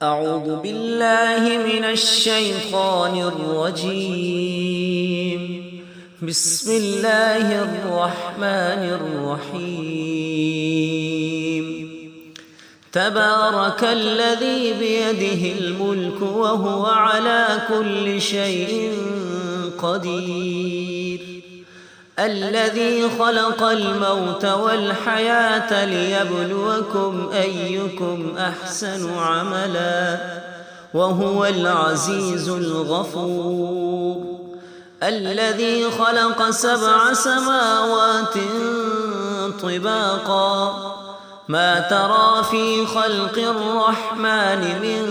أعوذ بالله من الشيطان الرجيم. بسم الله الرحمن الرحيم. تبارك الذي بيده الملك وهو على كل شيء قدير. الذي خلق الموت والحياة ليبلوكم أيكم أحسن عملا وهو العزيز الغفور. الذي خلق 7 سماوات طباقا ما ترى في خلق الرحمن من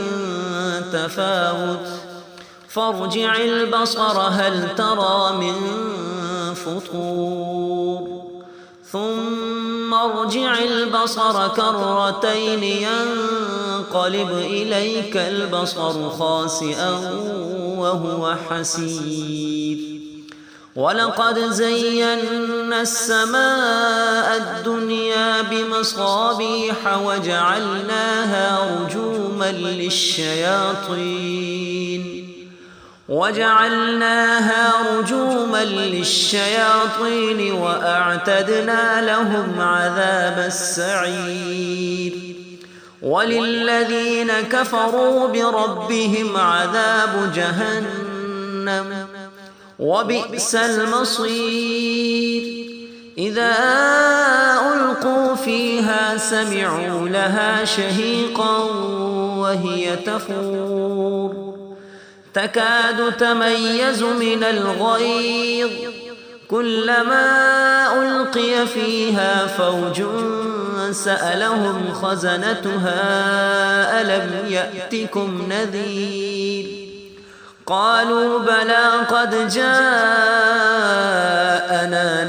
تفاوت فارجع البصر هل ترى من فطور ثم ارجع البصر كرتين ينقلب إليك البصر خاسئا وهو حسير. ولقد زينا السماء الدنيا بمصابيح وجعلناها رجوما للشياطين وأعتدنا لهم عذاب السعير. وللذين كفروا بربهم عذاب جهنم وبئس المصير. إذا ألقوا فيها سمعوا لها شهيقا وهي تفور تكاد تميز من الغيظ كلما ألقي فيها فوج سألهم خزنتها ألم يأتكم نذير قالوا بلى قد جاءنا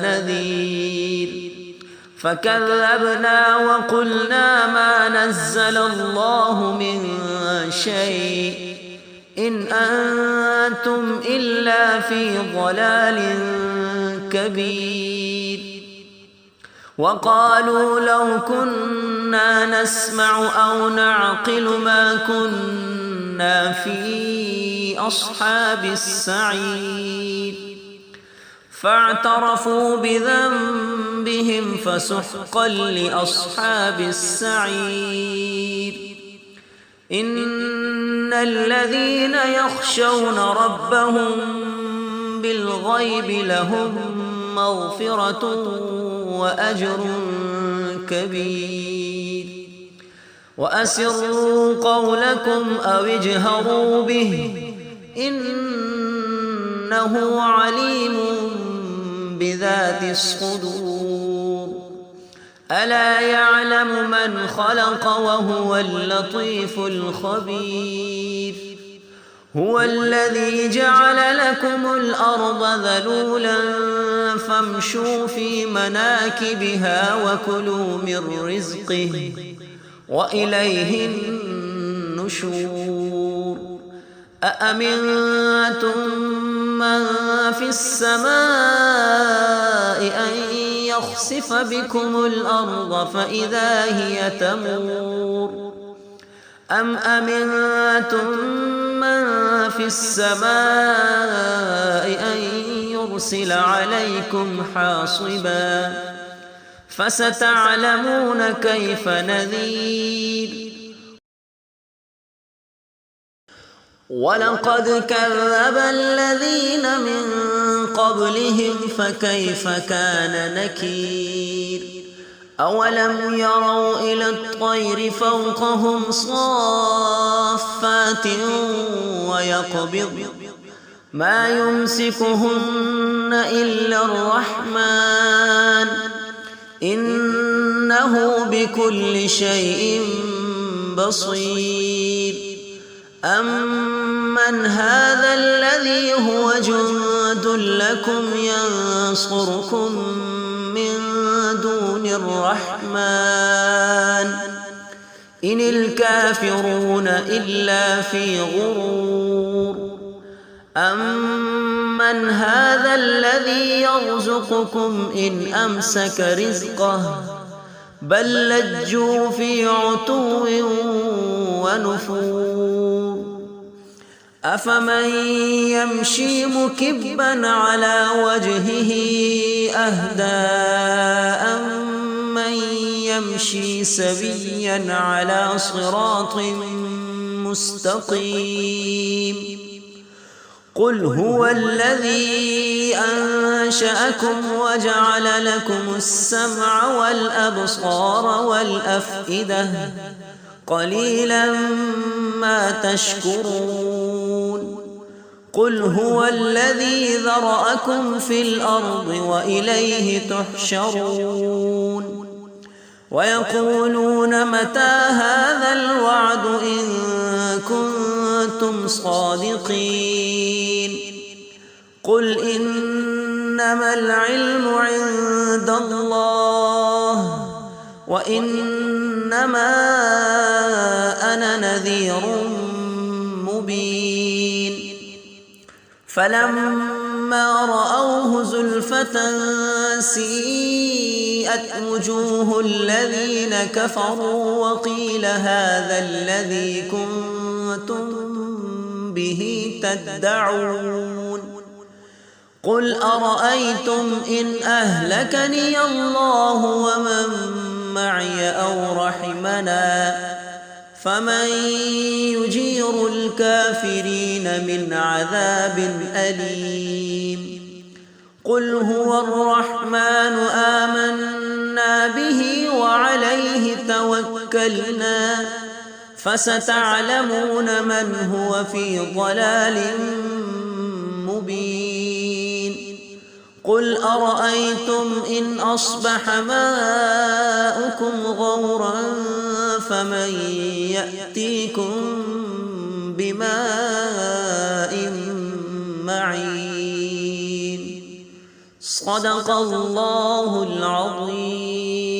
نذير فكذبنا وقلنا ما نزل الله من شيء إن أنتم إلا في ضلال كبير. وقالوا لو كنا نسمع أو نعقل ما كنا في أصحاب السعير فاعترفوا بذنبهم فسحقا لأصحاب السعير. إن الذين يخشون ربهم بالغيب لهم مغفرة وأجر كبير. وأسروا قولكم أو اجهروا به إنه عليم بذات الصدور. ألا يعلم من خلق وهو اللطيف الخبير. هو الذي جعل لكم الأرض ذلولا فامشوا في مناكبها وكلوا من رزقه وإليه النشور. أأمنتم من في السماء أن يخسف بكم الأرض فإذا هي تمور أم أمنتم من في السماء أن يرسل عليكم حاصبا فستعلمون كيف نذير. ولقد كذب الذين من قبلهم فكيف كان نكير. أولم يروا إلى الطير فوقهم صافات ويقبض ما يمسكهن إلا الرحمن إنه بكل شيء بصير. أمن هذا الذي هو جند لكم ينصركم من دون الرحمن إن الكافرون إلا في غرور. أمن هذا الذي يرزقكم إن أمسك رزقه بل لجوا في عتو ونفور أفمن يمشي مكبا على وجهه أهدى أمن يمشي سويا على صراط مستقيم قل هو الذي أنشأكم وجعل لكم السمع والأبصار والأفئدة قليلا ما تشكرون قل هو الذي ذرأكم في الأرض وإليه تحشرون ويقولون متى هذا الوعد إن كنتم صادقين قل إنما العلم عند الله وإنما أنا نذير مبين فلما رأوه زلفة سيئت وجوه الذين كفروا وقيل هذا الذي كنتم به تدعون قل أرأيتم إن أهلكني الله ومن معي أو رحمنا فمن يجير الكافرين من عذاب أليم قل هو الرحمن آمنا به وعليه توكلنا فستعلمون من هو في ضلال مبين قل أرأيتم إن أصبح ماؤكم غورا فمن يأتيكم بماء معين صدق الله العظيم.